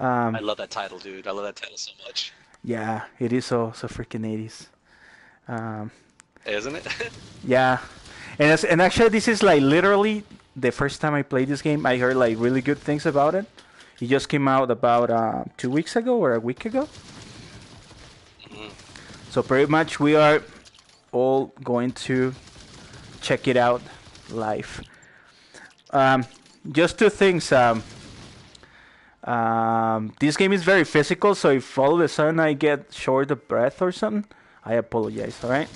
I love that title, dude. I love that title so much. Yeah, it is so freaking 80s. Um, Isn't it? yeah, and actually this is like literally the first time I played this game. I heard like really good things about it. It just came out about 2 weeks ago or a week ago. Mhm. So pretty much we are all going to check it out live. Um, just two things. This game is very physical, so if all of a sudden I get short of breath or something, I apologize. All right,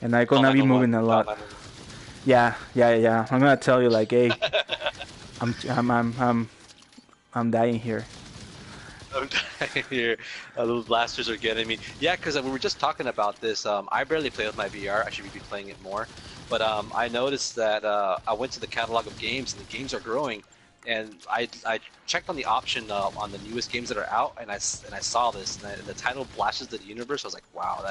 and I'm Call gonna be moving 911. a Dial lot. 911. Yeah. I'm gonna tell you like, hey, I'm I'm I'm I'm I'm dying here. I'm dying here. Those blasters are getting me. Yeah, because we were just talking about this. I barely play with my VR. I should be playing it more. But I noticed that I went to the catalog of games, and the games are growing. And I checked on the option on the newest games that are out, and I saw this, and the title Blasters of the Universe. I was like, wow,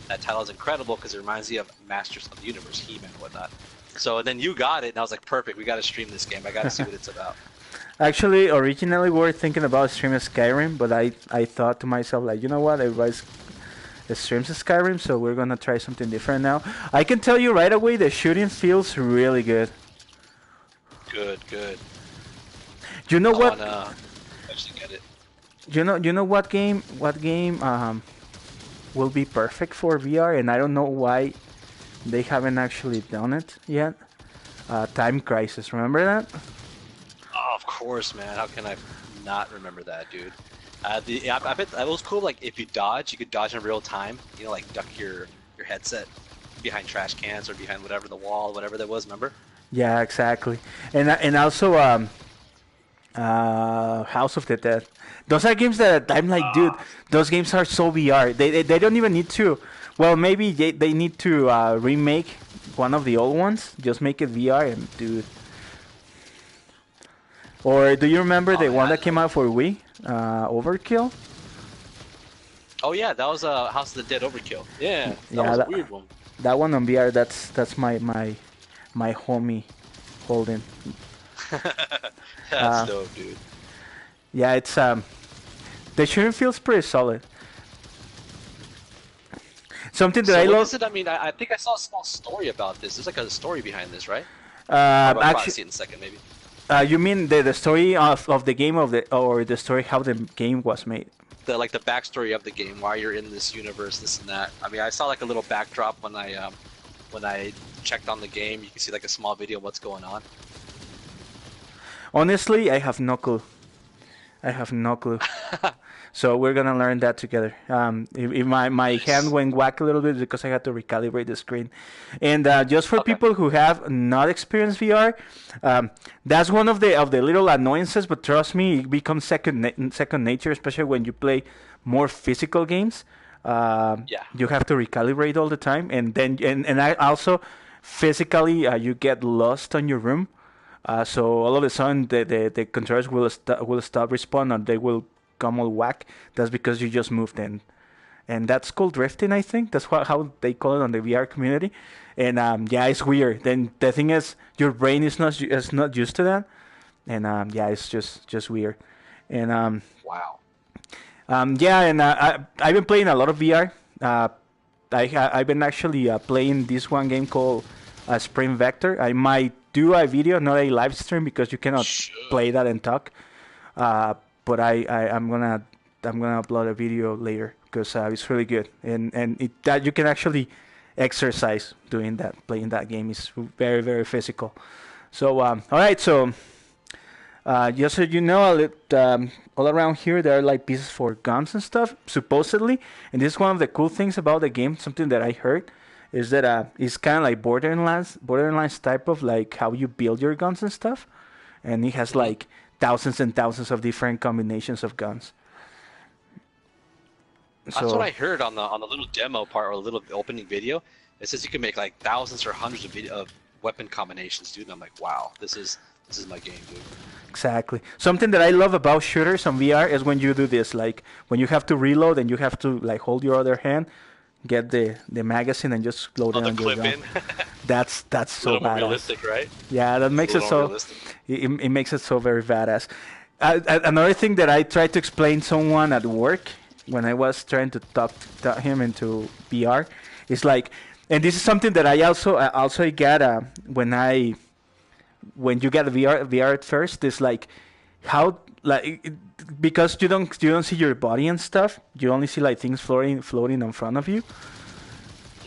that title is incredible because it reminds me of Masters of the Universe, He-Man and whatnot. So then you got it, and I was like, perfect. We got to stream this game. I got to see what it's about. Actually, originally we were thinking about streaming Skyrim, but I thought to myself like, you know what, everybody's streams Skyrim, so we're gonna try something different now. I can tell you right away, the shooting feels really good. Good, good. You know I what? wanna actually get it. You know what game will be perfect for VR, and I don't know why they haven't actually done it yet. Time Crisis, remember that? Oh, of course, man. How can I not remember that, dude? I bet that was cool. Like if you dodge, you could dodge in real time. You know, like duck your headset behind trash cans or behind whatever the wall, whatever that was. Remember? Yeah, exactly. And also House of the Dead. Those are games that I'm like, dude, those games are so VR. They don't even need to. Well, maybe they need to remake one of the old ones. Just make it VR and dude. Or do you remember Oh the man, one that came out for Wii? Overkill? oh yeah, that was House of the Dead Overkill. Yeah, that Yeah, was a weird one. that one on VR. That's my homie holding. That's Uh, dope, dude. yeah, it's the shooting feels pretty solid. Something that So I what love. is it? I mean, I think I saw a small story about this. There's like a story behind this, right? I'll probably Actually, see it in a second, maybe. you mean the story of the game or the story how the game was made? The backstory of the game, why you're in this universe, this and that. I mean, I saw like a little backdrop when I checked on the game. You can see like a small video of what's going on. Honestly, I have no clue. I have no clue. So we're gonna learn that together. If my hand Nice. went whack a little bit because I had to recalibrate the screen. And just for Okay. people who have not experienced VR, that's one of the little annoyances. But trust me, it becomes second nature, especially when you play more physical games. Yeah. You have to recalibrate all the time, and I also physically you get lost on your room. So all of a sudden the controllers will stop responding, or they will come all whack. That's because you just moved in, and that's called drifting. I think that's how they call it on the VR community. And yeah, it's weird. Then the thing is, your brain is not used to that, and yeah, it's just weird. And Wow. yeah, and I've been playing a lot of VR. I've been actually playing this one game called Sprint Vector. I might do a video, not a live stream, because you cannot Sure. play that and talk. But I'm gonna upload a video later because it's really good, and that you can actually exercise doing that, playing that game is very very physical. So all right, so just so you know, all around here there are like pieces for guns and stuff, supposedly. And this is one of the cool things about the game. Something that I heard is that it's kind of like Borderlands type of like how you build your guns and stuff. And it has Hmm. like thousands and thousands of different combinations of guns. That's what So I heard on the little demo part or the little opening video. It says you can make like thousands or hundreds of weapon combinations, dude. And I'm like, wow, this is my game, dude. exactly. Something that I love about shooters on VR is when you do this, like when you have to reload and you have to like hold your other hand, get the magazine and just load Oh, it the on your clip gun. in. That's A so little more badass. realistic, right? Yeah, that It's a makes it little more so realistic. it makes it so very badass. Another thing that I tried to explain someone at work when I was trying to talk him into VR is like, and this is something that I also got when you get VR at first. It's like how because you don't see your body and stuff. You only see like things floating in front of you.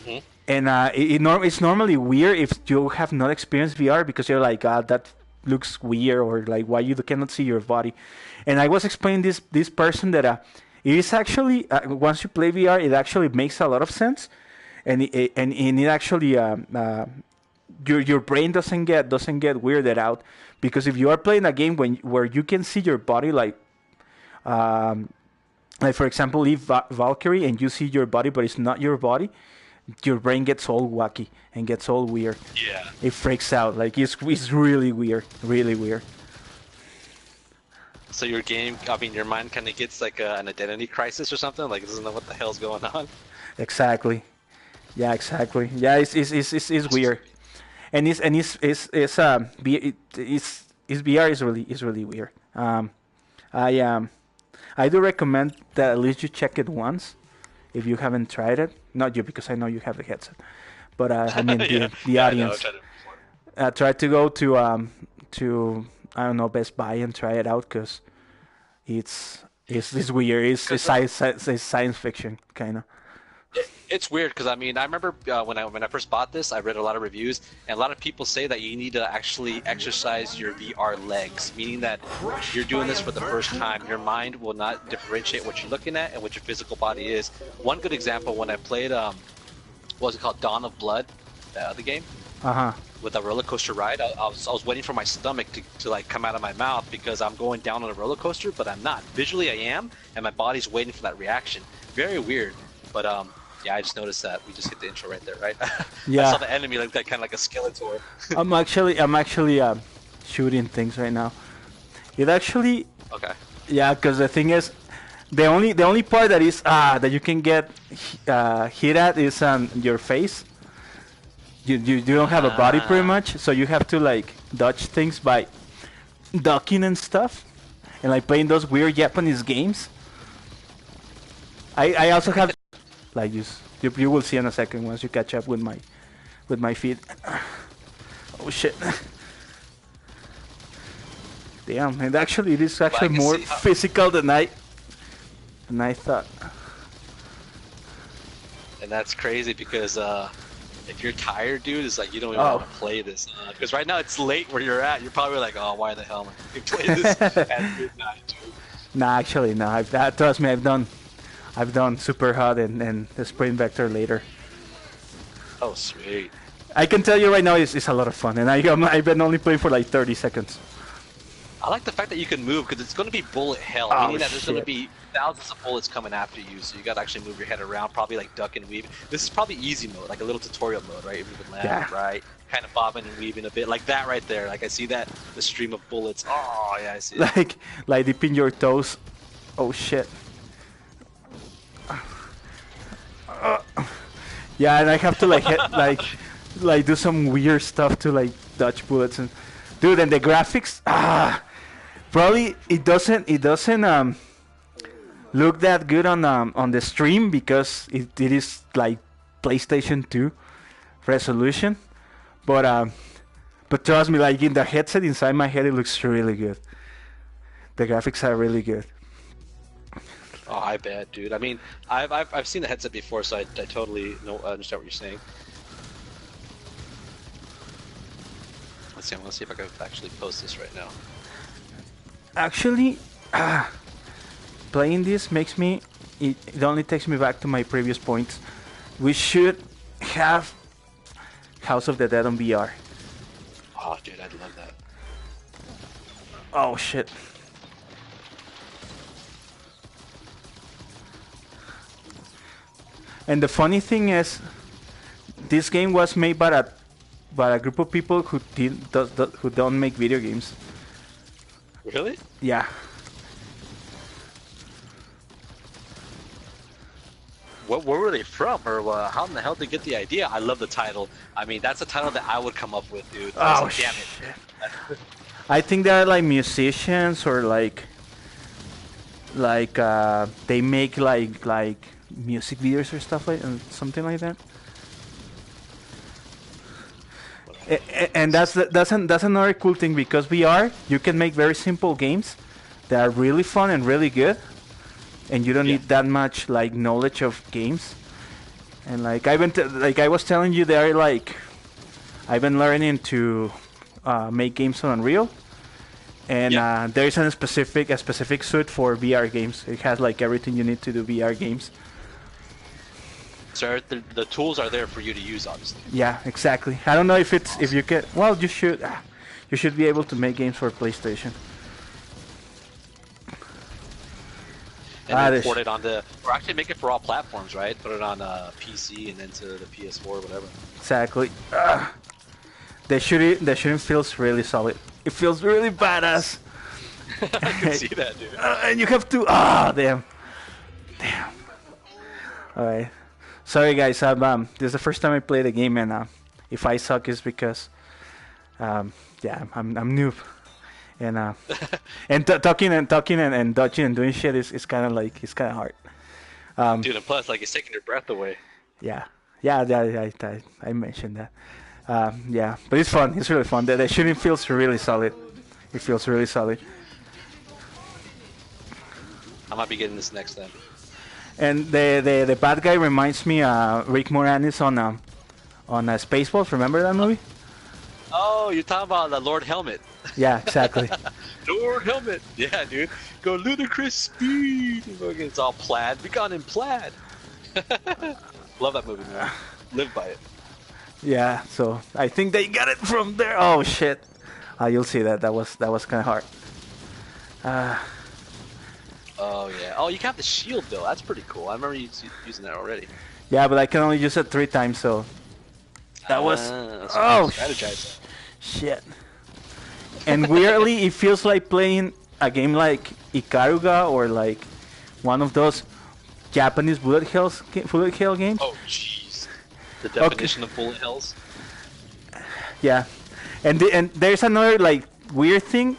Hmm. And it's normally weird if you have not experienced VR because you're like, God, that looks weird, or like why you cannot see your body. And I was explaining this person that it is actually once you play VR, it actually makes a lot of sense, and it actually your brain doesn't get weirded out, because if you are playing a game where you can see your body um, like for example, leave Valkyrie and you see your body but it's not your body, your brain gets all wacky and gets all weird. Yeah. It freaks out. Like it's really weird, really weird. So your game, I mean, your mind kind of gets like an identity crisis or something. Like, doesn't know what the hell's going on. Exactly. Yeah, exactly. Yeah, it's weird, and VR is really weird. I I do recommend that at least you check it once if you haven't tried it. Not you, because I know you have a headset, but I mean Yeah. the Yeah, I know. I've audience. tried it before. Try to go to I don't know, Best Buy and try it out, because it's weird. It's 'Cause, science fiction kind of. it's weird because I mean I remember when I first bought this, I read a lot of reviews, and a lot of people say that you need to actually exercise your VR legs, meaning that if you're doing this for the first time, your mind will not differentiate what you're looking at and what your physical body is. One good example, when I played what was it called, Dawn of Blood, the other game with a roller coaster ride, I was waiting for my stomach to like come out of my mouth because I'm going down on a roller coaster, but I'm not. Visually I am, and my body's waiting for that reaction. Very weird, but yeah, I just noticed that we just hit the intro right there, right? Yeah. I saw the enemy like that, kind of like a Skeletor. I'm actually shooting things right now. It actually, Okay. yeah, because the thing is, the only part that is that you can get hit at is on your face. You don't have a body pretty much, so you have to like dodge things by ducking and stuff, and like playing those weird Japanese games. I also have like you will see in a second once you catch up with my feet. Oh shit. Damn, and actually it is actually more physical than I thought. And that's crazy because if you're tired, dude, it's like you don't even want to play this. Because right now it's late where you're at. You're probably like, oh, why the hell am I playing this at midnight, dude? Nah, actually, no. Trust me, I've done Super Hot and the Sprint Vector later. Oh, sweet. I can tell you right now, it's a lot of fun, and I've been only playing for like 30 seconds. I like the fact that you can move, because it's going to be bullet hell, meaning that there's going to be thousands of bullets coming after you, so you got to actually move your head around, probably like duck and weave. This is probably easy mode, like a little tutorial mode, right? If you can land, right? Kind of bobbing and weaving a bit, like that right there. Like I see that, the stream of bullets. Oh, yeah, I see it. Like dipping your toes. Oh, shit. Yeah, and I have to like like do some weird stuff to like dodge bullets, and dude, and the graphics, probably it doesn't look that good on the stream, because it is like PlayStation 2 resolution, but trust me, like in the headset inside my head, it looks really good. The graphics are really good. Oh, I bet, dude. I mean, I've seen the headset before, so I totally understand what you're saying. Let's see. I'm gonna see if I can actually post this right now. Actually, playing this makes me. It only takes me back to my previous points. We should have House of the Dead on VR. Oh, dude, I'd love that. Oh shit. And the funny thing is, this game was made by a group of people who don't make video games. Really? Yeah. Where were they from, or how in the hell did they get the idea? I love the title. I mean, that's a title that I would come up with, dude. Oh damn shit. it. I think they're like musicians or they make like music videos or stuff like something like that. And that's another cool thing because VR you can make very simple games that are really fun and really good, and you don't Yeah. need that much like knowledge of games. And like like I was telling you, they're like I've been learning to make games on Unreal, and Yeah. there is a specific suite for VR games. It has like everything you need to do VR games. So the tools are there for you to use, obviously. Yeah, exactly. I don't know if it's if Awesome. you can. Well, you should be able to make games for PlayStation. And then This. port it onto, or actually make it for all platforms, right? Put it on PC and then to the PS4, whatever. Exactly. The shooting feels really solid. It feels really badass. I can see that, dude. And you have to. Damn. Damn. All right. Sorry, guys. This is the first time I play the game, and if I suck, it's because, yeah, I'm noob, and talking and dodging and doing shit is kind of like it's kind of hard. Dude, and plus, like, it's taking your breath away. Yeah, yeah. I mentioned that. Yeah, but it's fun. It's really fun. The shooting feels really solid. It feels really solid. I might be getting this next then. And the bad guy reminds me Rick Moranis on Spaceballs. Remember that movie? Oh, you're talking about the Lord Helmet. Yeah, exactly. Lord Helmet. Yeah, dude. Go ludicrous speed. It's all plaid. Be gone in plaid. Love that movie, man. Live by it. Yeah, so I think they got it from there. Oh shit! You'll see that that was kind of hard. Oh, yeah. Oh, you got the shield, though. That's pretty cool. I remember you using that already. Yeah, but I can only use it 3 times, so that was That's oh strategize. shit. And weirdly, it feels like playing a game like Ikaruga or like one of those Japanese bullet hell games. Oh, jeez. The definition of bullet hells. Yeah, and there's another like weird thing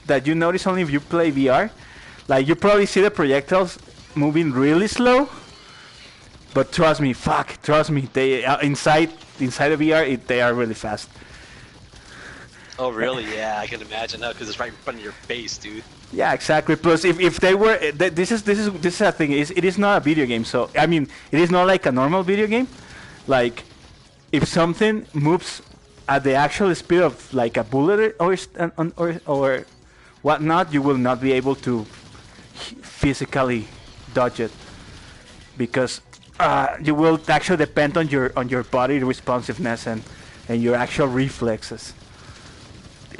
that you notice only if you play VR. Like you probably see the projectiles moving really slow, but trust me, they inside the VR they are really fast. Oh, really? Yeah, I can imagine that because it's right in front of your face, dude. Yeah, exactly. Plus, if they were, this is a thing. It is not a video game, so I mean, it is not like a normal video game. Like, if something moves at the actual speed of like a bullet or whatnot, you will not be able to physically dodge it because you will actually depend on your body responsiveness and your actual reflexes.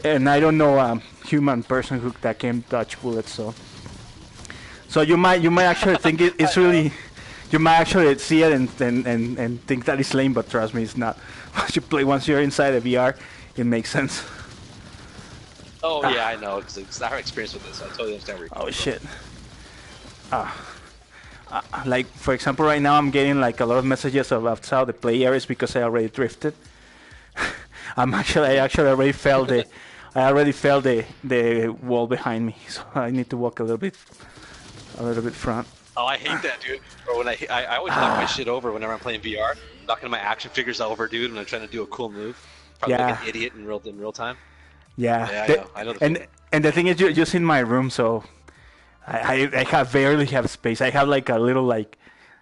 And I don't know a human person that can dodge bullets, so you might actually think it's really. You might actually see it and think that it's lame, but trust me, it's not. Once you're inside the VR, it makes sense. Oh, yeah, I know, because I have experience with this, so I totally understand where you're coming Shit. Like, for example, right now I'm getting like a lot of messages about how the play areas because I already drifted. I actually already fell the wall behind me, so I need to walk a little bit front. Oh, I hate that, dude. Or when I always knock my shit over whenever I'm playing VR. Knocking my action figures over, dude, when I'm trying to do a cool move. Probably like an idiot in real time. Yeah. Yeah, I know the feeling. And the thing is, you're just in my room, so I barely have space. I have like a little like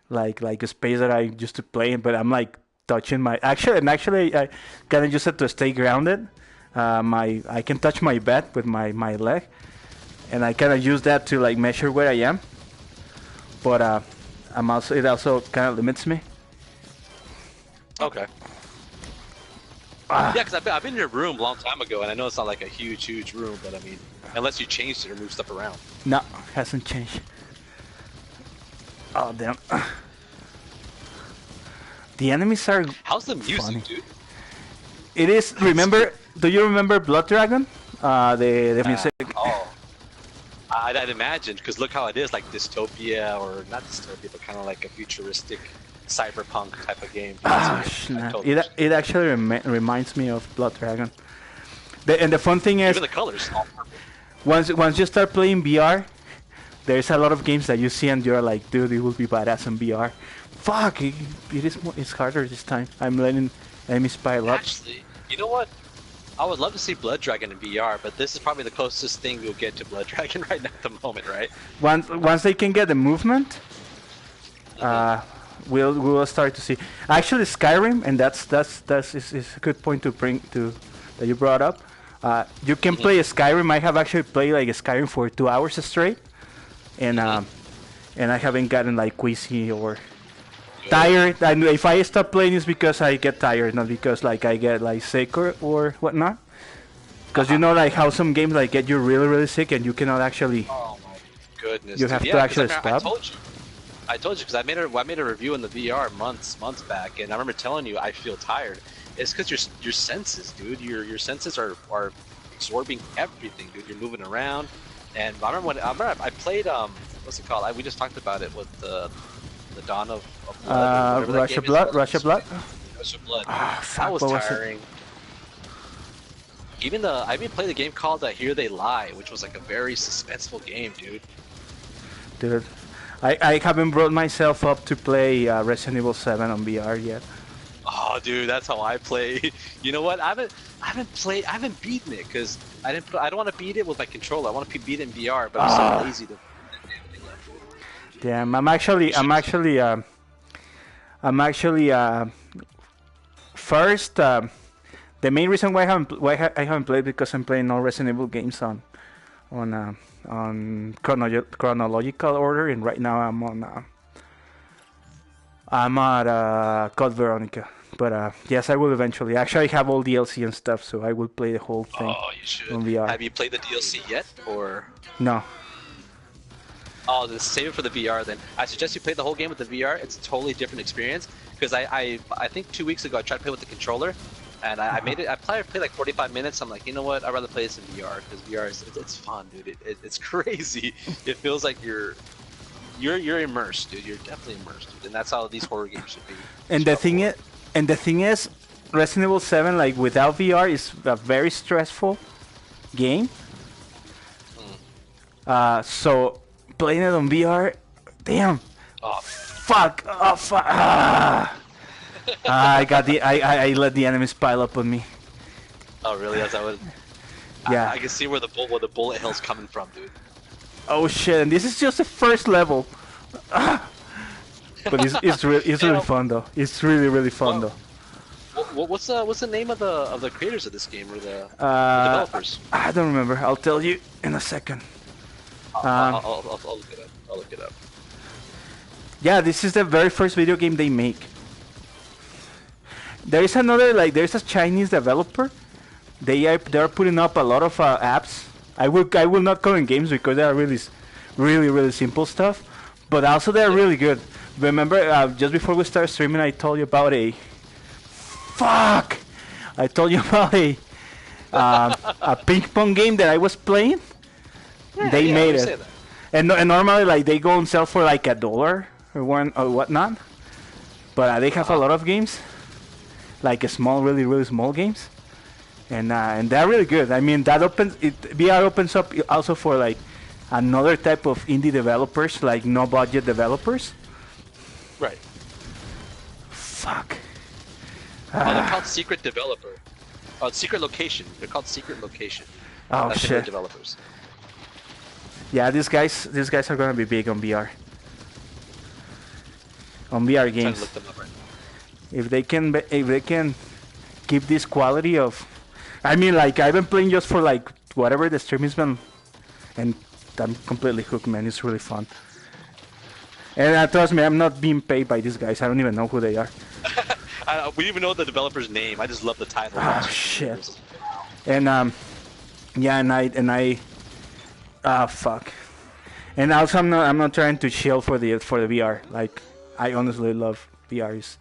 a space that I used to play in, but I'm like touching my actually I kind of use it to stay grounded. I can touch my bed with my leg, and I kind of use that to like measure where I am. But it also kind of limits me. Okay. Yeah, because I've been in your room a long time ago, and I know it's not like a huge room, but I mean, unless you changed it or moved stuff around. No, hasn't changed. Oh damn. The enemies are. How's the music, funny. dude? It is. Remember? Do you remember Blood Dragon? The music. Oh. I'd imagine, because look how it is, like dystopia, or not dystopia, but kind of like a futuristic cyberpunk type of game. It actually reminds me of Blood Dragon. And the fun thing is, Even the colors. All purple. once you start playing VR, there's a lot of games that you see and you're like, dude, it will be badass in VR. Fuck, it's harder this time. I'm letting enemies pile up. Actually, you know what? I would love to see Blood Dragon in VR, but this is probably the closest thing we'll get to Blood Dragon right now at the moment, right? Once they can get the movement, we'll start to see. Actually, Skyrim, and that's is a good point to bring to that you brought up. You can play a Skyrim. I have actually played like a Skyrim for 2 hours straight, and I haven't gotten like queasy or tired. And if I stop playing, it's because I get tired, not because like I get like sick or whatnot. Because you know like how some games like get you really sick and you cannot actually. Oh my goodness! You have to actually stop. I told you because I made a review in the VR months back, and I remember telling you I feel tired. It's because your senses, dude. Your senses are absorbing everything, dude. You're moving around, and I remember I played what's it called? We just talked about it with the Dawn of Blood. Russia Blood. Russia Blood. That was tiring. I even played a game called Here They Lie, which was like a very suspenseful game, dude. Dude, I haven't brought myself up to play Resident Evil 7 on VR yet. Oh, dude, that's how I play. You know what? I haven't beaten it because I don't want to beat it with my controller. I want to beat it in VR, but I'm so lazy to. Damn, I'm actually first. The main reason why I haven't played because I'm playing all Resident Evil games on chronological order, and right now I'm at Code Veronica. But yes, I will eventually. Actually, I have all DLC and stuff, so I will play the whole thing. Oh, you should. On VR. Have you played the DLC yet, or? No. Oh, then save it for the VR then. I suggest you play the whole game with the VR. It's a totally different experience. Because I think 2 weeks ago I tried to play with the controller, and I played like 45 minutes. I'm like, you know what? I'd rather play this in VR because VR it's fun, dude. It's crazy. It feels like you're immersed, dude. You're definitely immersed, dude. And that's how these horror games should be. And the thing is, Resident Evil 7 like without VR is a very stressful game. So playing it on VR, damn. Oh, fuck. Oh fuck. I let the enemies pile up on me. Oh really? That's how it. Yeah. I can see where the bullet hell's coming from, dude. Oh shit! And this is just the first level. But it's really fun though. It's really fun though. What's the name of the creators of this game or the developers? I don't remember. I'll tell you in a second. I'll look it up. I'll look it up. Yeah, this is the very first video game they make. There is another there's a Chinese developer. They're putting up a lot of apps. I will not call them games because they are really simple stuff. But also they're really good. Remember, just before we start streaming, I told you about a ping pong game that I was playing. Yeah, they made it, and normally they go on sale for like $1 or whatnot. But they have a lot of games, like really small games, and they're really good. I mean, VR opens up also for like another type of indie developers, like no budget developers. Right. Fuck. They're called Secret Developer. Secret Location. They're called Secret Location. Oh That's shit. Developers. Yeah, these guys are gonna be big on VR. On VR games. Look them up right now. If they can keep this quality of, I mean, like I've been playing just for like whatever the stream has been, and I'm completely hooked, man. It's really fun. And trust me, I'm not being paid by these guys. I don't even know who they are. We even know the developer's name. I just love the title. Oh shit. And yeah, and I fuck. And also I'm not trying to chill for the VR. Like I honestly love VR.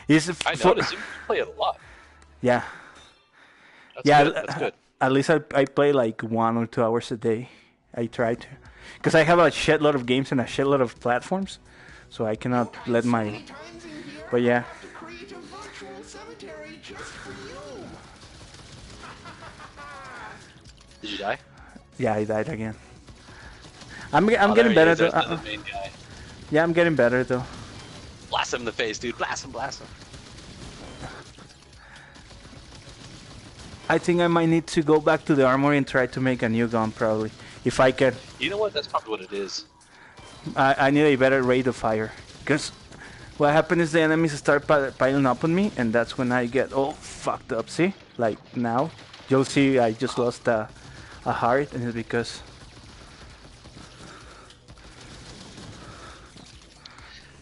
I noticed you play it a lot. Yeah. That's yeah. Good. That's good. At least I play like 1 or 2 hours a day. I try to, because I have a shitload of games and a shitload of platforms, so I cannot let my. But yeah. Did you die? Yeah, I died again. I'm Oh, getting there he better is. though. There's the main guy. Yeah, I'm getting better though. Blast him in the face, dude. Blast him, blast him. I think I might need to go back to the armory and try to make a new gun, probably. If I can. You know what? That's probably what it is. I need a better rate of fire. Because what happens is the enemies start piling up on me, and that's when I get all fucked up, see? Like now. You'll see I just lost a heart, and it's because...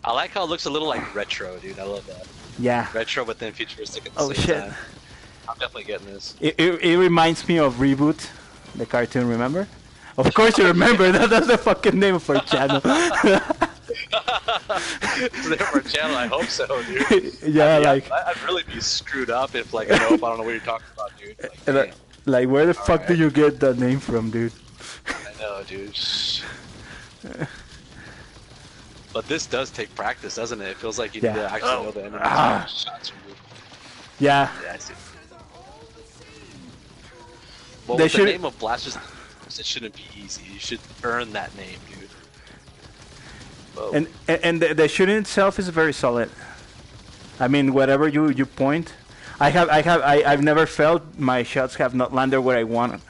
I like how it looks a little like retro, dude. I love that. Yeah. Retro, but then futuristic at the same time. I'm definitely getting this. It reminds me of Reboot, the cartoon, remember? Of course you remember, that's the fucking name of our channel. It's the name of our channel, I hope so, dude. Yeah, like... I'd really be screwed up if, like, nope, I don't know what you're talking about, dude. Like where the fuck do you get that name from, dude? I know, dude. But this does take practice, doesn't it? It feels like you need to actually know the enemy shots from you. Yeah. Yeah, I see. Well, with the name of Blasters, it shouldn't be easy. You should earn that name, dude. Whoa. And the shooting itself is very solid. I mean, whatever you point, I've never felt my shots have not landed where I wanted.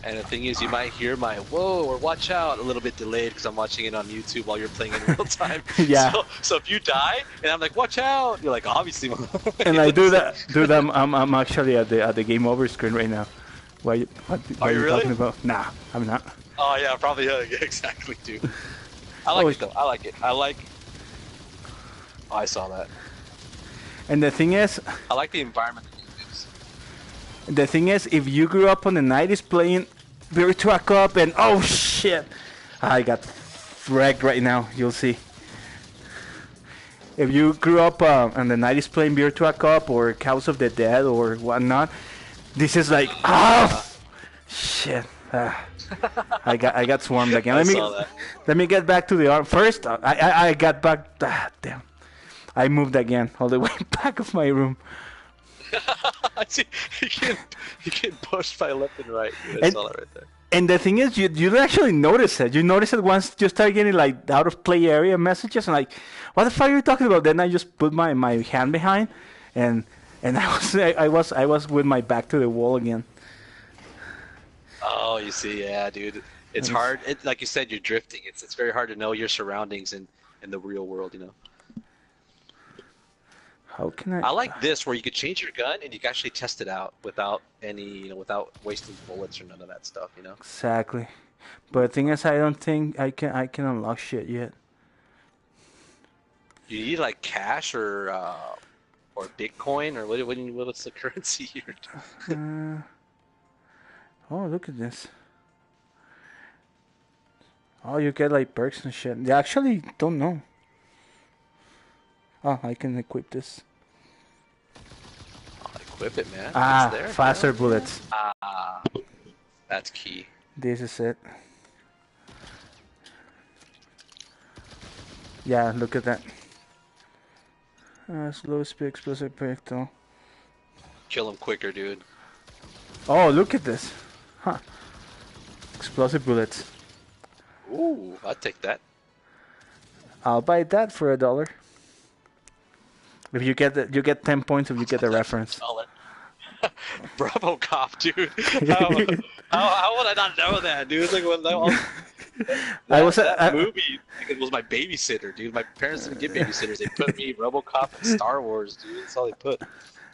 And the thing is, you might hear my whoa or watch out a little bit delayed because I'm watching it on YouTube while you're playing in real time. Yeah. So if you die and I'm like, watch out, you're like, obviously. And I do that. Dude, I'm actually at the game over screen right now. What are you really? talking about? Nah, I'm not. Oh yeah, probably yeah, exactly, dude. I like it though. I like it. Oh, I saw that. And the thing is, I like the environment that it gives. The thing is, if you grew up on the 90s playing Virtua Cop and oh shit, I got wrecked right now. You'll see. If you grew up on the 90s playing Virtua Cop or House of the Dead or whatnot, this is like shit. I got swarmed again. Let me get back to the arm first. I got back. Damn. I moved again all the way back of my room. I see. You get pushed by left and right. I saw that right there. And the thing is, you don't actually notice it. You notice it once you start getting like out of play area messages and like, what the fuck are you talking about? Then I just put my hand behind, and I was with my back to the wall again. Oh, you see, yeah, dude. It's hard. Like you said, you're drifting. It's very hard to know your surroundings in the real world, you know. How can I? I like this where you could change your gun and you can actually test it out without any, without wasting bullets or none of that stuff, you know. Exactly. But the thing is, I don't think I can unlock shit yet. You need like cash or Bitcoin or what's the currency here? Oh, look at this. Oh, you get like perks and shit. I actually don't know. Oh, I can equip this. I'll equip it, man. Ah, there, faster bullets. Ah, that's key. This is it. Yeah, look at that. Slow speed, explosive projectile. Kill him quicker, dude. Oh, look at this. Huh. Explosive bullets. Ooh, I'd take that. I'll buy that for $1. If you get you get 10 points if you get the reference. Bravo Cop, dude. How would I not know that, dude? Like when that movie it was my babysitter, dude. My parents didn't get babysitters. They put me RoboCop and Star Wars, dude. That's all they put.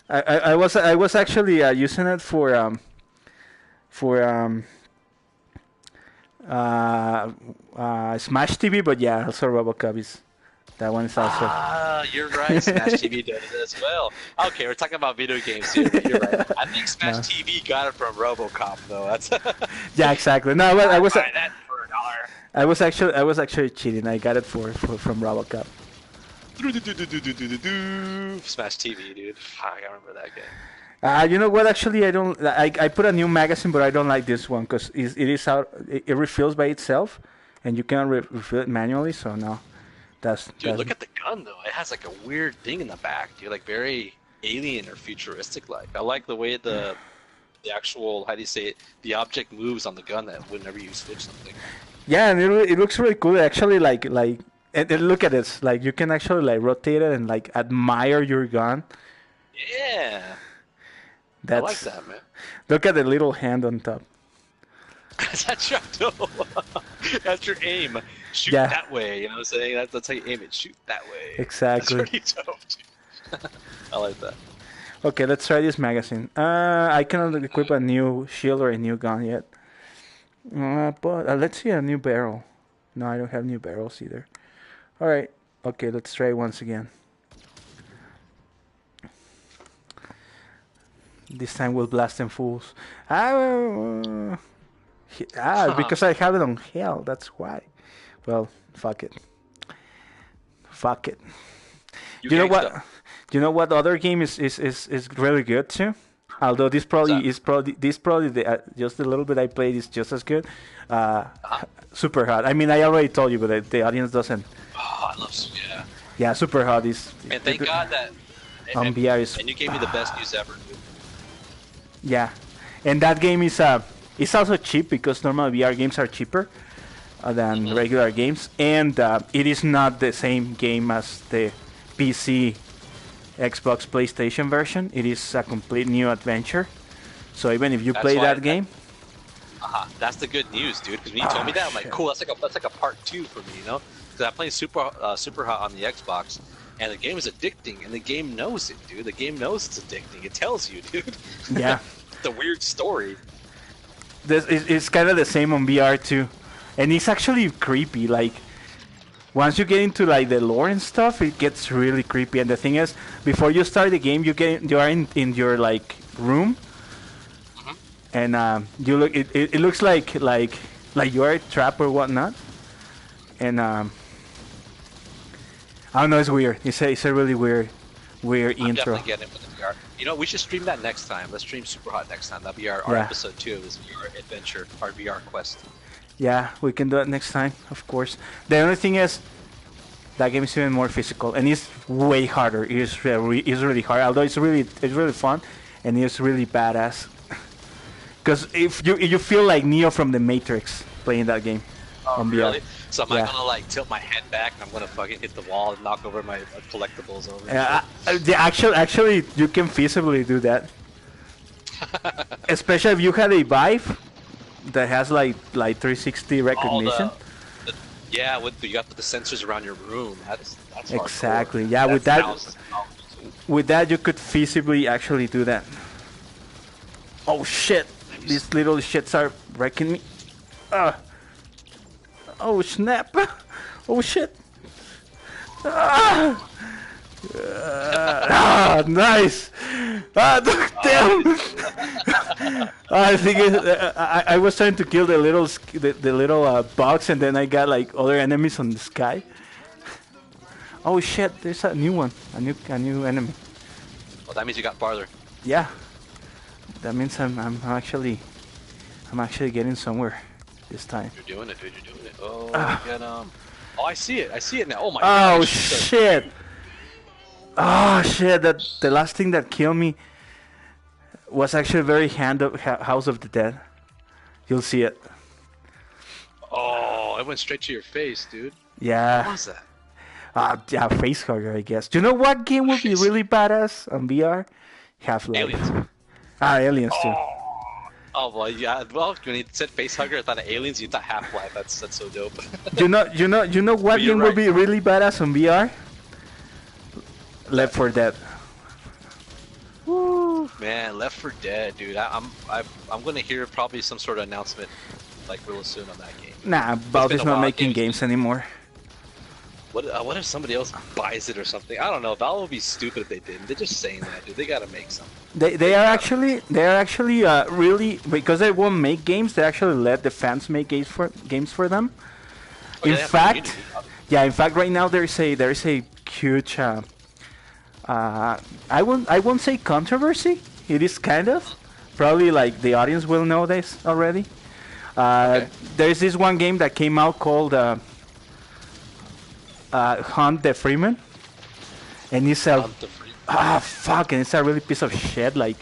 I was actually using it for Smash TV, but yeah, also RoboCop is that one is also. Ah, you're right. Smash TV does it as well. Okay, we're talking about video games here, but you're right. I think Smash TV got it from RoboCop, though. That's yeah, exactly. No, I was. Buy that for $1. I was actually cheating. I got it from RoboCop. Smash TV, dude. I remember that game. You know what? Actually, I don't. I put a new magazine, but I don't like this one because it is out. It refills by itself, and you can't refill it manually. So no, Dude, look at the gun though. It has like a weird thing in the back, dude. Like very alien or futuristic like. I like the way the actual, how do you say it, the object moves on the gun that whenever you switch something. Yeah, and it looks really cool. Actually, and look at this. Like you can actually like rotate it and like admire your gun. Yeah, I like that, man. Look at the little hand on top. That's your that's your aim. Shoot Yeah. that way. You know what I'm saying? That's how you aim it. Shoot that way. Exactly. That's pretty dope. I like that. Okay, let's try this magazine. I cannot equip a new shield or a new gun yet. But let's see a new barrel. No, I don't have new barrels either. Alright, okay, let's try once again. This time we'll blast them fools. Because I have it on hell, that's why. Well, fuck it. Fuck it. You know what? You know what other game is really good too? Although this probably just a little bit I played is just as good. Super Hot. I mean, I already told you, but the audience doesn't. Oh, I love Yeah, Super Hot is. And thank God that. On VR is. And you gave me the best news ever, dude. Yeah, and that game is it's also cheap because normal VR games are cheaper than regular games, and it is not the same game as the PC, Xbox, PlayStation version. It is a complete new adventure. So even if you play that game, that's the good news, dude. Because when you told me that, I'm like, cool. That's like a part 2 for me, you know? Because I'm playing Super Hot on the Xbox, and the game is addicting, and the game knows it, dude. The game knows it's addicting. It tells you, dude. Yeah. It's a weird story. It's kind of the same on VR too, and it's actually creepy. Like once you get into like the lore and stuff, it gets really creepy. And the thing is, before you start the game, you are in your like room, and you look. It looks like you are trapped or whatnot, and I don't know. It's weird. It's a really weird I'm intro. definitely getting it with the VR. You know, we should stream that next time. Let's stream Super Hot next time. That'll be our episode 2 of this VR adventure, our VR quest. Yeah, we can do it next time, of course. The only thing is, that game is even more physical, and it's way harder. It's really hard, although it's really fun, and it's really badass. Because if you feel like Neo from the Matrix playing that game on VR. Really? So am I gonna like tilt my head back and I'm gonna fucking hit the wall and knock over my collectibles over? Actually, you can feasibly do that. Especially if you had a Vive that has like 360 recognition. Yeah, you got the sensors around your room. That's exactly. Hardcore. Yeah, That's with that you could feasibly actually do that. Oh shit! These little shits are wrecking me. Oh snap! Oh shit! Nice! Damn! I think I was trying to kill the little box, and then I got like other enemies on the sky. Oh shit! There's a new one, a new enemy. Well, that means you got farther. Yeah, that means I'm actually getting somewhere this time. You're doing it, dude. You're doing it. Oh, get him! Oh, I see it. I see it now. Oh my god! Oh gosh. shit! Oh shit! The last thing that killed me was actually very House of the Dead. You'll see it. Oh, it went straight to your face, dude. Yeah. What was that? Yeah, Facehugger, I guess. Do you know what game would be really badass on VR? Half-Life. Aliens. Aliens too. Oh well, yeah. Well, when you said Facehugger, I thought of Aliens. You thought Half-Life. That's so dope. You know what game would be really badass on VR? Left 4 Dead. Woo, man, Left 4 Dead, dude. I'm gonna hear probably some sort of announcement like real soon on that game. Nah, Valve is not making games anymore. What if somebody else buys it or something? I don't know. Valve would be stupid if they didn't. They're just saying that, dude. They gotta make something. They are actually really, because they won't make games. They actually let the fans make games for them. Oh, in fact, right now there is a huge. I won't say controversy. It is kind of. Probably like the audience will know this already. There's this one game that came out called Hunt the Freeman, and it's a fucking, it's a really piece of shit. Like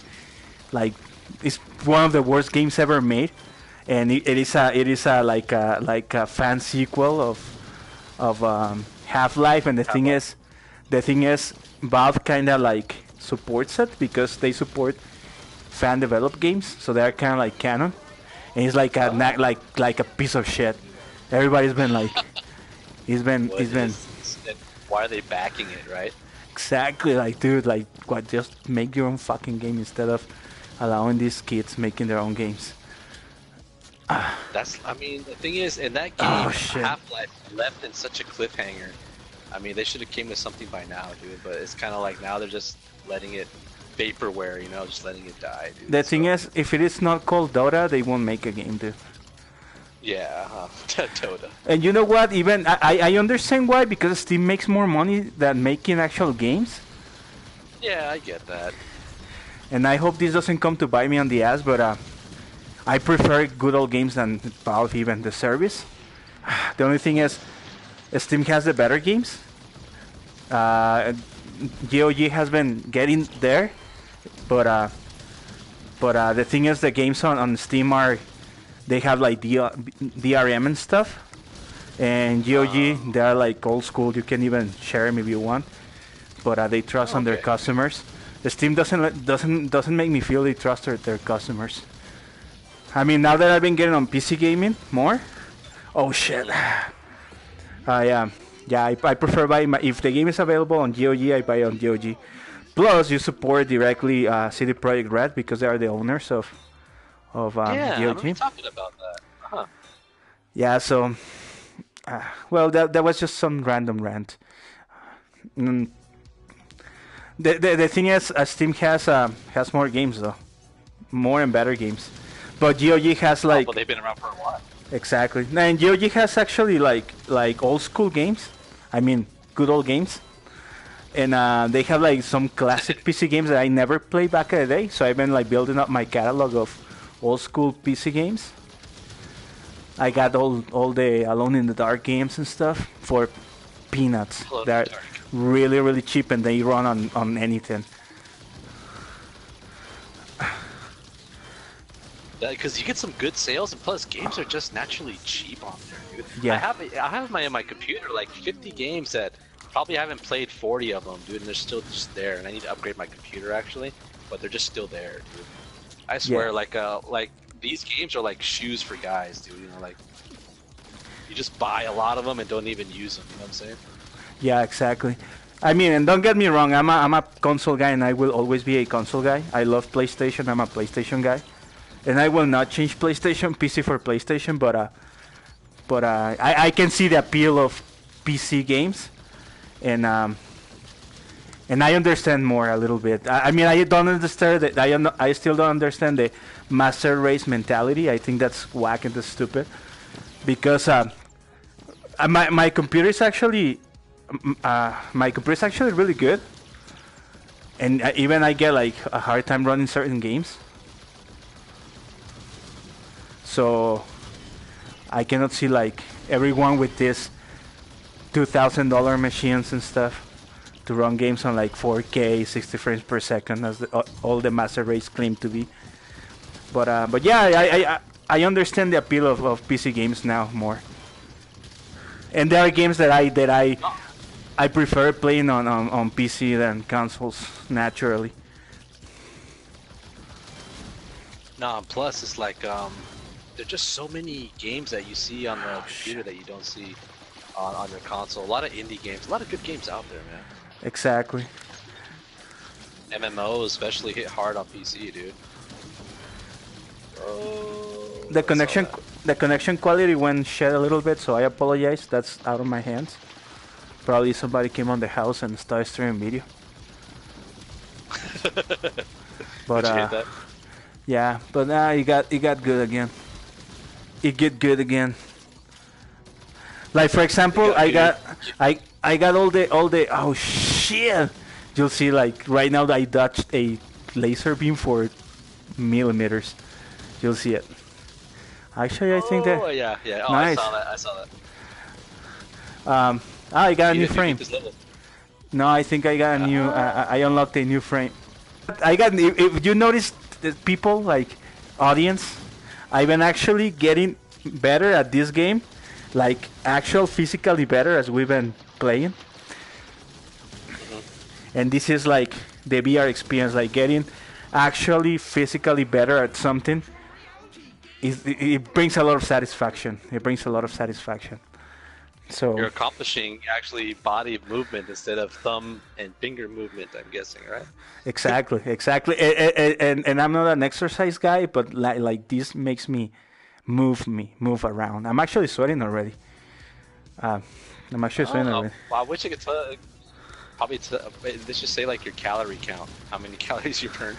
it's one of the worst games ever made, and it is a like a fan sequel of Half-Life. And the thing is, Valve kind of like supports it because they support fan developed games, so they're kind of like canon. And it's like like a piece of shit. Everybody's been like, What he's been is? And why are they backing it, right? exactly like, dude, like, what? Just make your own fucking game instead of allowing these kids making their own games. I mean, the thing is, in that Oh game, shit. Half-Life left in such a cliffhanger. I mean, they should have came with something by now, dude. But it's kind of like now they're just letting it vaporware, just letting it die, dude. The thing So, is, if it is not called Dota, they won't make a game, dude. yeah, Dota. And you know what? Even I understand why, because Steam makes more money than making actual games. Yeah, I get that. And I hope this doesn't come to bite me on the ass, but I prefer good old games than Valve, even the service. The only thing is, Steam has the better games. GOG has been getting there, but the thing is, the games on Steam they have like DRM and stuff, and GOG, they're like old school. You can even share them if you want, but they trust on their Okay. customers. The Steam doesn't make me feel they trust their customers. I mean, now that I've been getting on PC gaming more, oh shit. I prefer buying if the game is available on GOG, I buy it on GOG. Plus, you support directly CD Projekt Red because they are the owners of Yeah, I remember you GOG. talking about that. Uh-huh. Yeah, so well, that was just some random rant. Mm, the thing is, Steam has more games though, more and better games, but GOG has Oh, like but they've been around for a while. exactly. And GOG has actually like old school games. I mean, good old games. And they have like some classic PC games that I never played back in the day. So I've been like building up my catalog of old school PC games. I got all the Alone in the Dark games and stuff for peanuts. Alone in They're the Dark. really really cheap and they run on anything. Because you get some good sales, and plus games are just naturally cheap on there, dude. Yeah. I have my computer like 50 games that probably haven't played 40 of them, dude, and they're still just there. And I need to upgrade my computer actually, but they're just still there, dude. I swear, like these games are like shoes for guys, dude. Like you just buy a lot of them and don't even use them. You know what I'm saying? Yeah, exactly. I mean, and don't get me wrong, I'm a console guy and I will always be a console guy. I love PlayStation. I'm a PlayStation guy. And I will not change PlayStation, PC for PlayStation, but I can see the appeal of PC games, and I understand more a little bit. I mean, I don't understand that. I still don't understand the master race mentality. I think that's whack and that's stupid, because my computer is actually really good, and even I get like a hard time running certain games. So I cannot see like everyone with this $2,000 machines and stuff to run games on like 4K, 60 frames per second, as all the master race claim to be. But yeah, I understand the appeal of PC games now more. And there are games that I prefer playing on PC than consoles naturally. No, and plus it's like there's just so many games that you see on the computer that you don't see on your console. A lot of indie games, a lot of good games out there, man. Exactly. MMO especially hit hard on PC, dude. Oh, The connection quality went shed a little bit, so I apologize. That's out of my hands. Probably somebody came on the house and started streaming video. But Did you hit that? yeah, but now it got good again. It get good again. Like for example, I got all the oh shit. You'll see like right now that I dodged a laser beam for millimeters. You'll see it. Actually, I think that Oh yeah, yeah. Oh, nice. I saw that. I got a new You frame. beat this level. No, I think I got a new. I unlocked a new frame. I got. If you notice, the people like audience, I've been actually getting better at this game, like actual physically better as we've been playing. And this is like the VR experience, like getting actually physically better at something. It brings a lot of satisfaction. It brings a lot of satisfaction. So You're accomplishing actually body movement instead of thumb and finger movement, I'm guessing, right? exactly, exactly. And I'm not an exercise guy, but like this makes me move around. I'm actually sweating already. I'm actually sweating already. Well, I wish I could tell. Probably this should say like your calorie count, how many calories you burn.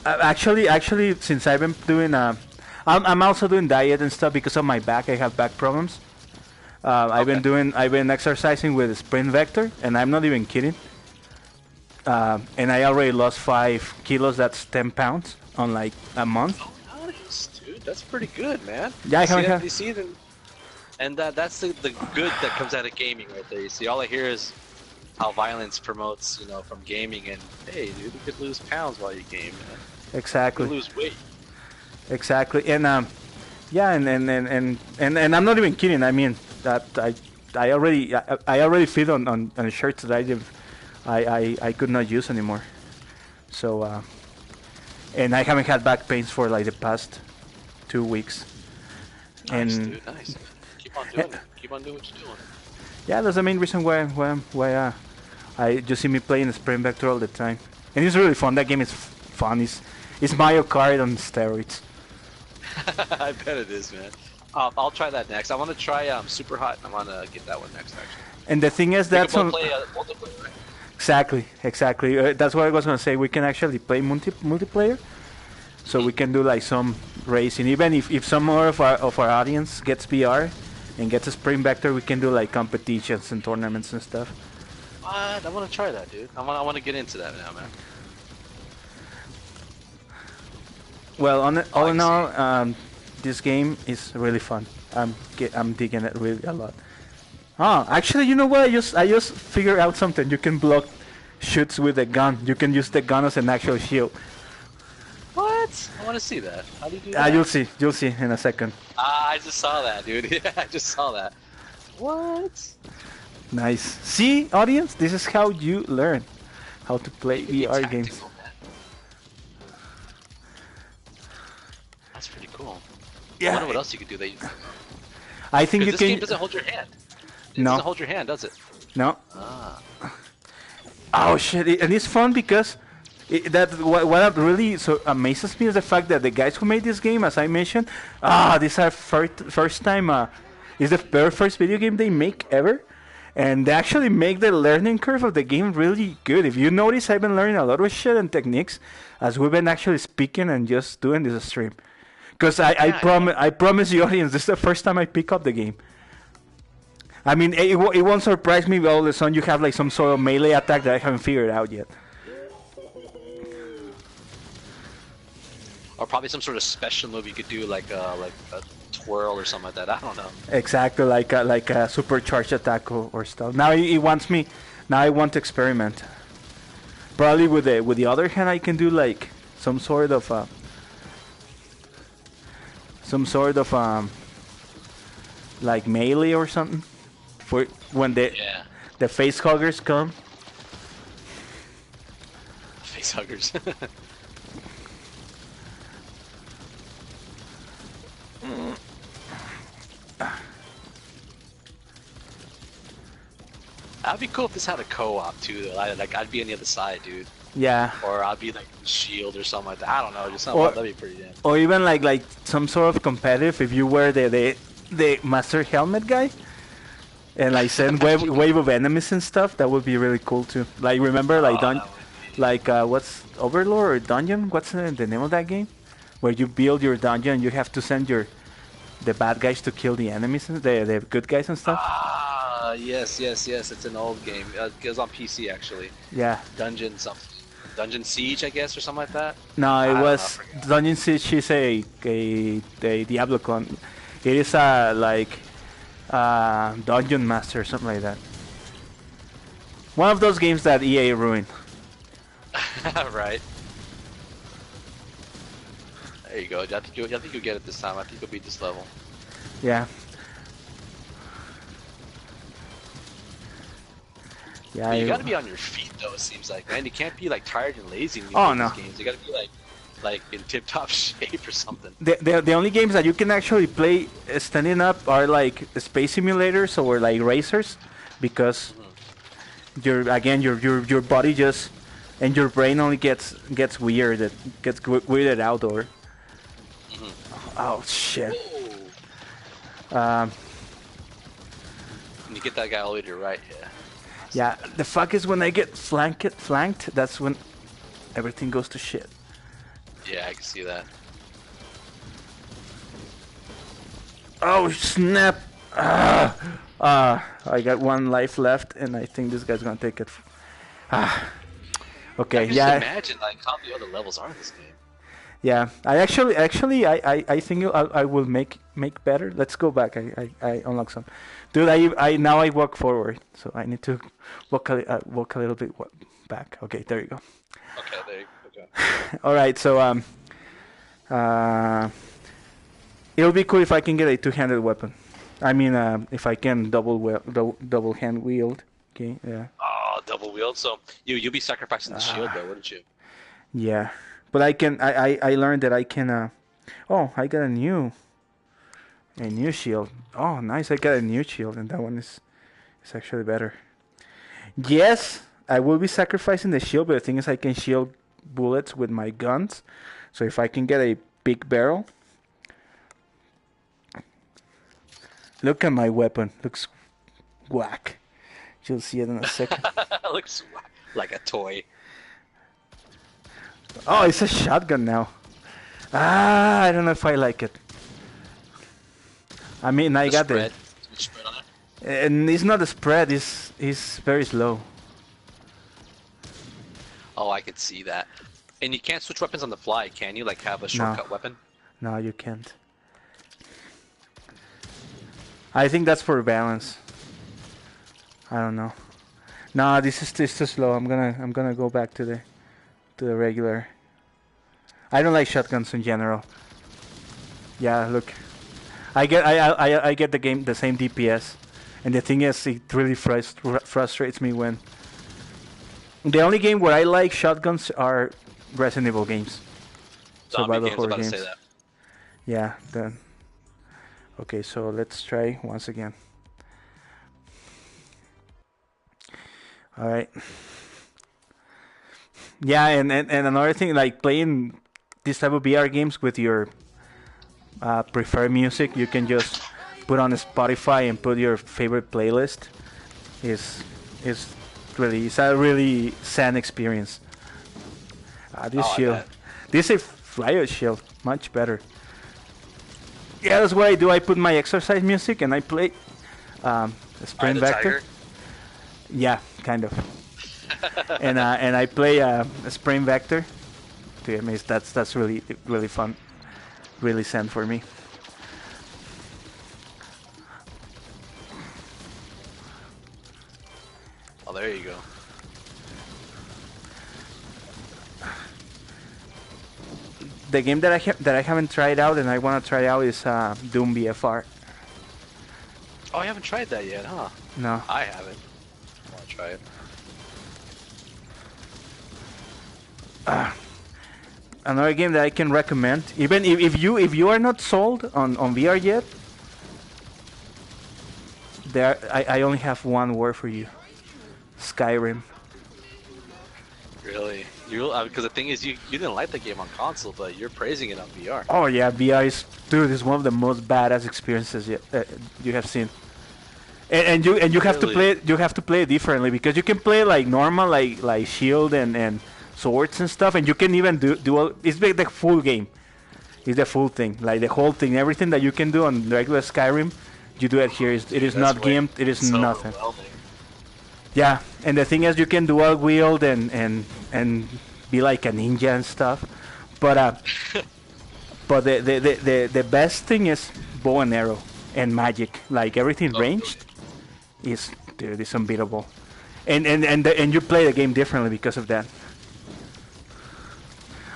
Actually, since I've been doing, I'm also doing diet and stuff because of my back. I have back problems. I've been exercising with Sprint Vector, and I'm not even kidding. And I already lost 5 kilos. That's 10 pounds on like a month. Oh, nice, dude. That's pretty good, man. Yeah, I haven't. You see them, and that's the good that comes out of gaming right there. You see, all I hear is how violence promotes, from gaming, and hey, dude, you could lose pounds while you game, man. Exactly. You could lose weight. Exactly, and yeah, and I'm not even kidding. I mean that I already fit on shirts that I could not use anymore. So and I haven't had back pains for like the past 2 weeks. Nice, And dude, nice. Keep on doing it. Keep on doing what you're doing. yeah, that's the main reason why I just see me playing Sprint Vector all the time, and it's really fun. That game is fun. It's Mario Kart on steroids. I bet it is, man. I'll try that next. I want to try Super Hot. I want to get that one next, actually. And the thing is, that's on. Play multiplayer, right? Exactly. That's what I was gonna say. We can actually play multiplayer, so we can do like some racing. Even if some more of our audience gets VR and gets a Sprint Vector, we can do like competitions and tournaments and stuff. I want to try that, dude. I want to get into that now, man. Well, all in all, this game is really fun. I'm digging it really a lot. Oh, actually, you know what? I just figured out something. You can block shoots with a gun. You can use the gun as an actual shield. What? I want to see that. How do you do that? You'll see in a second. I just saw that, dude. Yeah, I just saw that. What? Nice. See, audience, this is how you learn how to play VR games. That's pretty cool. Yeah. I wonder what else you could do. I think you this can. This game doesn't hold your hand. It No. doesn't hold your hand, does it? No. Oh shit! And it's fun because what really so amazes me is the fact that the guys who made this game, as I mentioned, this is our first time. It's the very first video game they make ever, and they actually make the learning curve of the game really good. If you notice, I've been learning a lot of shit and techniques as we've been actually speaking and just doing this stream. Because I promise the audience, this is the first time I pick up the game. I mean, it won't surprise me, but all of a sudden you have like some sort of melee attack that I haven't figured out yet. Or probably some sort of special move you could do, like a twirl or something like that. I don't know. Exactly, like a supercharged attack or stuff. Now he wants me. Now I want to experiment. Probably with the other hand, I can do like some sort of like melee or something for when the face huggers come. Face huggers. That'd be cool if this had a co-op too, though. I'd be on the other side, dude. Yeah. Or I'd be like shield or something like that. I don't know, just something that'd be pretty damn. Or even like some sort of competitive. If you were the master helmet guy, and like send wave of enemies and stuff, that would be really cool too. Like remember what's Overlord or Dungeon? What's the name of that game? Where you build your dungeon, and you have to send the bad guys to kill the enemies, the good guys and stuff. Yes. It's an old game. It was on PC actually. Yeah. Dungeon Siege, I guess, or something like that. No, it was Dungeon Siege. Is a Diablo clone. It is Dungeon Master or something like that. One of those games that EA ruined. Right. There you go. I think you'll get it this time. I think you'll beat this level. Yeah. Yeah. But you gotta be on your feet though. It seems like, man, you can't be like tired and lazy when you Oh play no. these games. You gotta be like in tip-top shape or something. The only games that you can actually play standing up are like space simulators or like racers, because your body just and your brain only gets weird. It gets weirded out or. Oh shit. Whoa. When you get that guy all the way to your right, yeah. Yeah, the fuck is when I get flanked, that's when everything goes to shit. Yeah, I can see that. Oh snap! I got one life left, and I think this guy's gonna take it. Okay, I can just imagine like how the other levels are in this game. Yeah, I actually, I think I will make better. Let's go back. I unlock some. Dude, I now I walk forward, so I need to walk a little bit back. Okay, there you go. Okay, there you go. All right, so it'll be cool if I can get a two-handed weapon. I mean, if I can double hand wield. Okay, yeah. Oh, double wield. So you'll be sacrificing the shield though, wouldn't you? Yeah, but I learned that I can. Oh, I got a new shield. Oh, nice! I got a new shield, and that one is actually better. Yes, I will be sacrificing the shield, but the thing is, I can shield bullets with my guns. So if I can get a big barrel, look at my weapon. Looks whack. You'll see it in a second. Looks like a toy. Oh, it's a shotgun now. I don't know if I like it. I mean, I got spread. the Spread on it. and it's not a spread. It's very slow. Oh, I could see that. And you can't switch weapons on the fly, can you? Like have a shortcut weapon? No, you can't. I think that's for balance. I don't know. No, this is too slow. I'm gonna go back to the regular. I don't like shotguns in general. Yeah, look. I get the same DPS, and the thing is, it really frustrates me when. The only game where I like shotguns are Resident Evil games. Survival horror games. Say that. Yeah, then. Okay, so let's try once again. All right. Yeah, and another thing, like playing this type of VR games with your preferred music, you can just put on Spotify and put your favorite playlist. It's a really zen experience. This shield, this is Riot shield, much better. Yeah, that's what I do. I put my exercise music and I play Sprint Vector. Tiger? Yeah, kind of. and I play Sprint Vector. To me, that's really fun, really zen for me. Oh, there you go. The game that I haven't tried out and I want to try out is Doom BFR. Oh, I haven't tried that yet, huh? No. I haven't. I want to try it. Another game that I can recommend, even if you are not sold on VR yet, I only have one word for you: Skyrim. Really? Because the thing is, you didn't like the game on console, but you're praising it on VR. Oh yeah, VR is one of the most badass experiences you have seen. And you have to play it differently, because you can play like normal, like shield and swords and stuff, and you can even do it's like the full game. It's the full thing, like the whole thing, everything that you can do on regular Skyrim, you do it here. It is not gimped. It is so nothing. overwhelming. Yeah, and the thing is, you can dual wield and be like a ninja and stuff, but the best thing is bow and arrow and magic. Like everything ranged, is unbeatable. and you play the game differently because of that.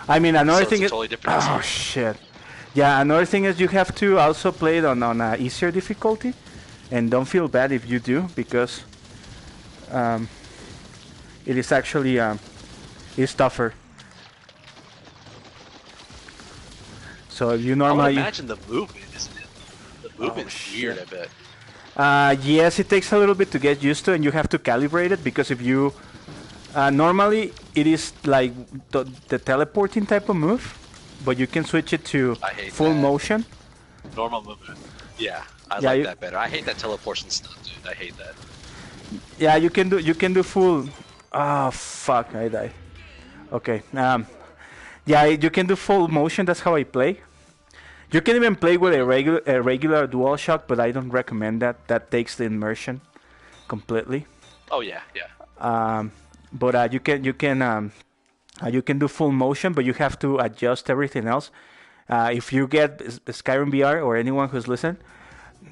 I mean, another So it's thing a is, totally different oh experience. shit, yeah. Another thing is you have to also play it on a easier difficulty, and don't feel bad if you do because um, it is actually it's tougher. So if you I would normally, imagine the movement, isn't it? The oh movement's weird, shit. I bet. Yes, it takes a little bit to get used to, and you have to calibrate it because if you normally it is like the teleporting type of move, but you can switch it to I hate full that. motion. Normal movement. Yeah, I Yeah, like that better. I hate that teleportation stuff, dude. I hate that. yeah, you can do full. Oh fuck, I died. Okay. Yeah, you can do full motion. That's how I play. You can even play with a regular DualShock, but I don't recommend that. That takes the immersion completely. Oh yeah, yeah. But you can do full motion, but you have to adjust everything else. If you get Skyrim VR or anyone who's listening,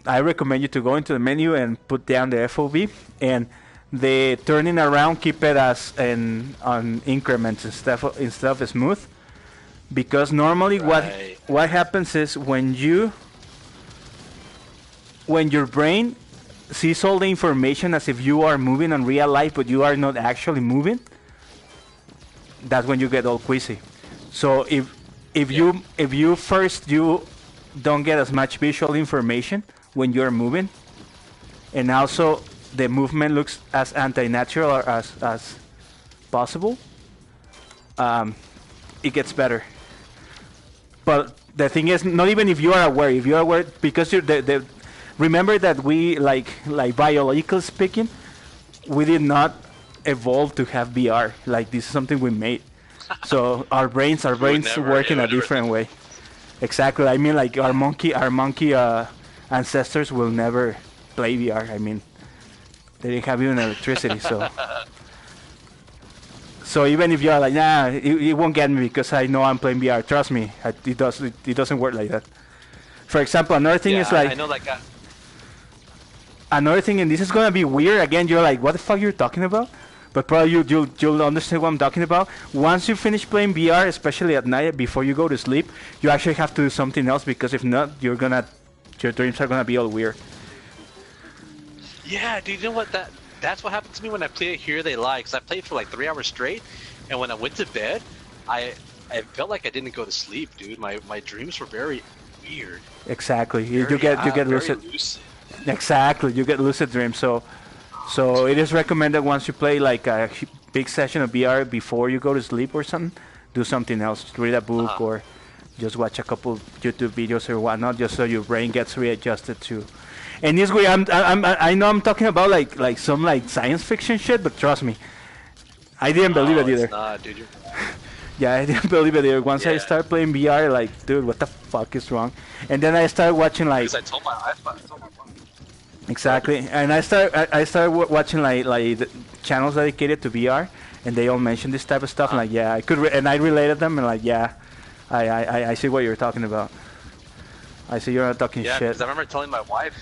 I recommend you to go into the menu and put down the FOV and the turning around keep it as on increments instead of smooth because normally Right. what happens is when your brain sees all the information as if you are moving in real life but you are not actually moving, that's when you get all queasy. So if you first you don't get as much visual information when you're moving, and also the movement looks as anti-natural or as possible, it gets better. But the thing is, not even if you are aware, because remember that we like biological speaking, we did not evolve to have VR. Like this is something we made. So our brains We would never, work it in a would never different think way. Exactly. I mean, like our monkey ancestors will never play VR. I mean, they didn't have even electricity. So even if you're like, nah, it won't get me because I know I'm playing VR. Trust me, it doesn't work like that. For example, another thing Yeah, is like I know that guy. another thing, and this is gonna be weird again. You're like, what the fuck you're talking about? But probably you'll understand what I'm talking about. Once you finish playing VR, especially at night before you go to sleep, you actually have to do something else because if not, your dreams are gonna be all weird. Yeah, dude, you know what? That's what happened to me when I played Here They Lie, because I played for like 3 hours straight, and when I went to bed, I felt like I didn't go to sleep, dude. My dreams were very weird. Exactly. You Very, get very lucid. lucid. Exactly. You get lucid dreams. So it is recommended once you play like a big session of VR before you go to sleep or something, do something else. Read a book or just watch a couple YouTube videos or whatnot, just so your brain gets readjusted to. And this way, I know I'm talking about like some like science fiction shit, but trust me, I didn't believe it No, either. it's not, dude. Yeah, I didn't believe it either. Once I Yeah. started playing VR, like, dude, what the fuck is wrong? And then I started watching like Because I told my wife. exactly, and I started watching like the channels dedicated to VR, and they all mentioned this type of stuff. And like, yeah, I could, and I related them, and like, yeah, I see what you're talking about. I see you're not talking Yeah, shit. because I remember telling my wife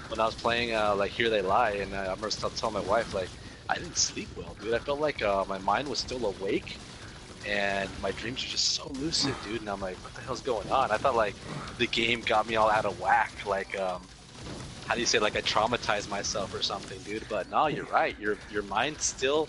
when I was playing like Here They Lie, and I remember telling my wife like I didn't sleep well, dude. I felt like my mind was still awake, and my dreams were just so lucid, dude. And I'm like, what the hell's going on? I thought like the game got me all out of whack, like how do you say, like I traumatized myself or something, dude? But no, you're right. Your mind still,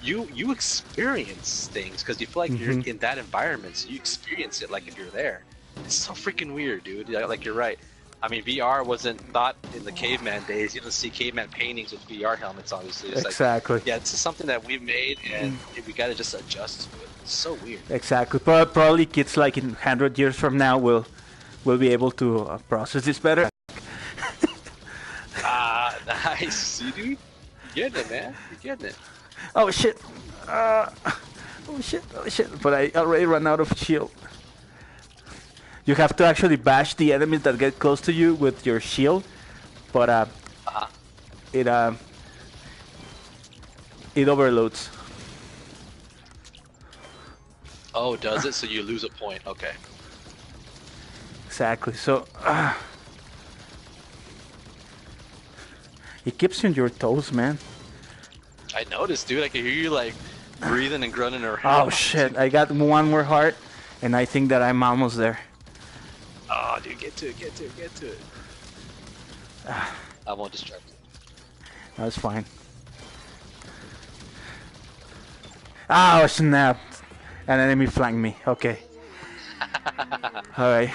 you experience things because you feel like you're in that environment, so you experience it like if you're there. It's so freaking weird, dude. Like you're right. I mean, VR wasn't thought in the caveman days. You don't see caveman paintings with VR helmets, obviously. It's Exactly. like, yeah, it's just something that we've made, and we gotta just adjust to it. It's so weird. Exactly. Probably kids like in 100 years from now will be able to process this better. Ah, nice. See, dude? You getting it, man. You getting it. Oh shit. Oh shit. Oh shit. But I already ran out of shield. You have to actually bash the enemies that get close to you with your shield, but it overloads. Oh, does it? So you lose a point. Okay. Exactly. So it keeps you on your toes, man. I noticed, dude. I can hear you like breathing and groaning around. Oh shit! I got one more heart, and I think that I'm almost there. Oh, dude, get to it, get to it, get to it. I won't distract you. That's fine. Oh snap! An enemy flanked me. Okay. All right.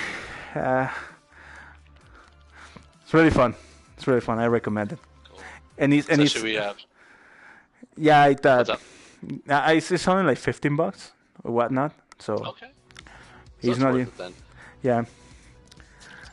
It's really fun. It's really fun. I recommend it. Cool. And it's So should we yeah. what's up? It's only like $15 or whatnot. So Okay. So he's it's not worth in. it then. Yeah.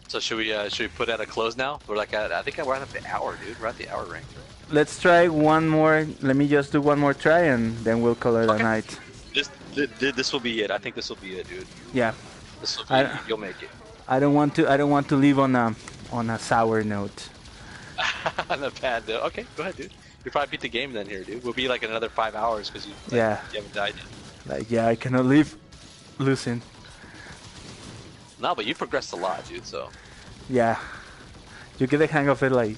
So should we put at a close now? We're like at, I think we're at the hour, dude. We're at the hour rank. Let's try one more. Let me just do one more try, and then we'll call it a night. This will be it. I think this will be it, dude. Yeah. This will be. You'll make it. I don't want to leave on a sour note. On a bad note. Okay, go ahead, dude. You probably beat the game then here, dude. We'll be like another 5 hours because you haven't died yet. Like I cannot leave losing. No, but you progressed a lot, dude. So. Yeah. You get the hang of it, like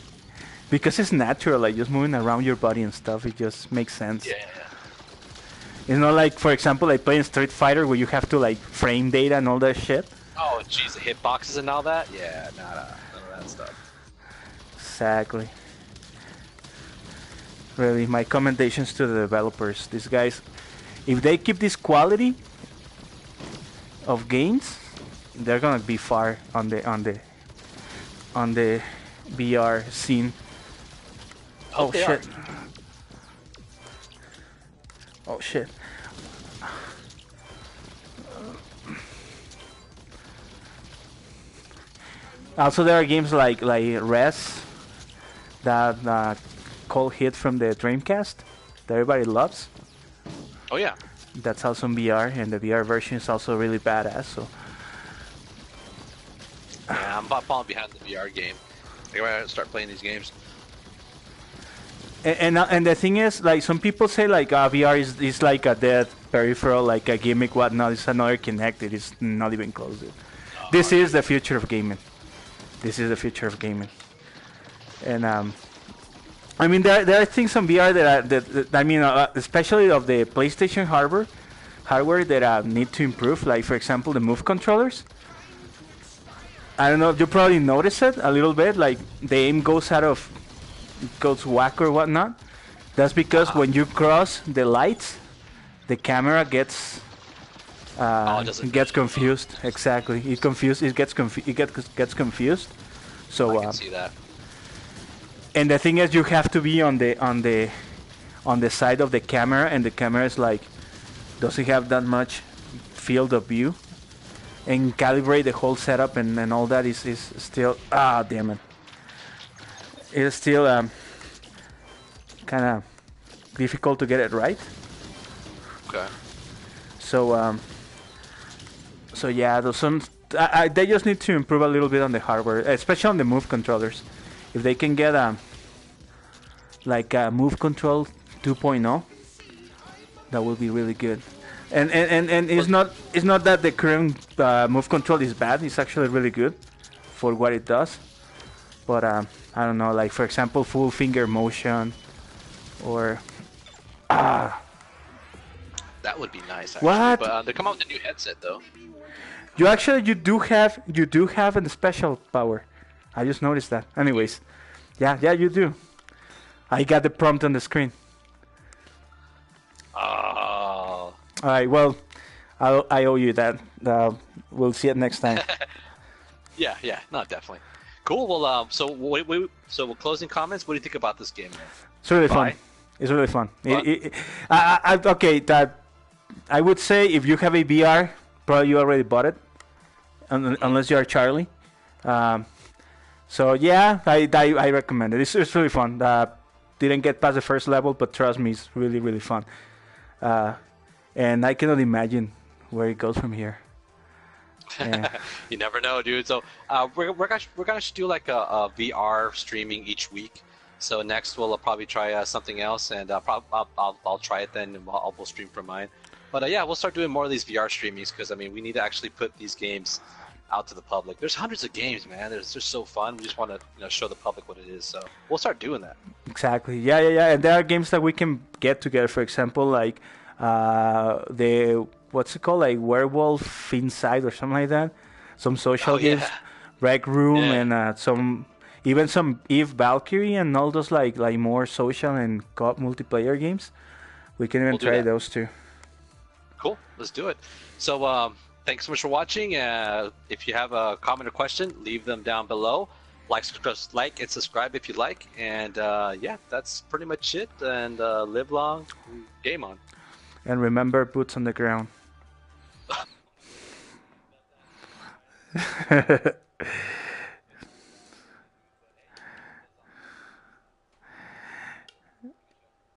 because it's natural, like just moving around your body and stuff. It just makes sense. Yeah. It's not like, for example, like playing Street Fighter where you have to like frame data and all that shit. Oh, jeez, the hitboxes and all that? Yeah, none of that stuff. Exactly. Really, my commendations to the developers. These guys, if they keep this quality of games, they're gonna be far on the VR scene. Oh shit. Oh shit. Also, there are games like Res, that cold hit from the Dreamcast that everybody loves. Oh yeah. That's also in VR, and the VR version is also really badass. So. Yeah, I'm falling behind the VR game. I gotta start playing these games. And the thing is, like some people say, like VR is like a dead peripheral, like a gimmick, whatnot. It's another Kinect. It is not even close. This is the future of gaming. This is the future of gaming. And I mean, there are things on VR that I mean, especially of the PlayStation hardware that need to improve. Like for example, the Move controllers. I don't know. You probably notice it a little bit. Like the aim goes whack or whatnot. That's because when you cross the lights, the camera gets confused. Exactly, it gets confused. So I can see that. And the thing is, you have to be on the side of the camera, and the camera is like doesn't have that much field of view, and calibrate the whole setup and all that is still damn it. It's still kind of difficult to get it right. Okay. So yeah, they just need to improve a little bit on the hardware, especially on the Move controllers. If they can get like a Move Control 2.0, that would be really good. And it's not that the current Move Control is bad. It's actually really good for what it does. But I don't know, like for example, full finger motion, or that would be nice. Actually. What? But they come out with a new headset though. You do have a special power. I just noticed that. Anyways, yeah, you do. I got the prompt on the screen. Oh. All right. Well, I owe you that. We'll see it next time. Yeah, no, definitely. Cool. Well, so with closing comments, what do you think about this game, man? It's really fun. It's really fun. Okay, that I would say if you have a VR, probably you already bought it, unless you are Charlie. So yeah, I recommend it. It's really fun. Didn't get past the first level, but trust me, it's really, really fun. And I cannot imagine where it goes from here. Yeah. You never know, dude. So we're gonna do like a VR streaming each week. So next we'll probably try something else, and I'll try it then, and we'll stream from mine. But yeah, we'll start doing more of these VR streamings because I mean we need to actually put these games out to the public. There's hundreds of games, man. There's just so fun. We just want to show the public what it is. So we'll start doing that. Exactly. Yeah, yeah, yeah. And there are games that we can get together. For example, like the what's it called, like Werewolf Inside or something like that. Some social Oh games, yeah, Rec Room, yeah. and some Eve Valkyrie and all those like more social and co-op multiplayer games. We can even We'll do try that. those too. Cool. Let's do it. So thanks so much for watching. If you have a comment or question, leave them down below. Like and subscribe if you like. And yeah, that's pretty much it. And live long, game on. And remember, boots on the ground.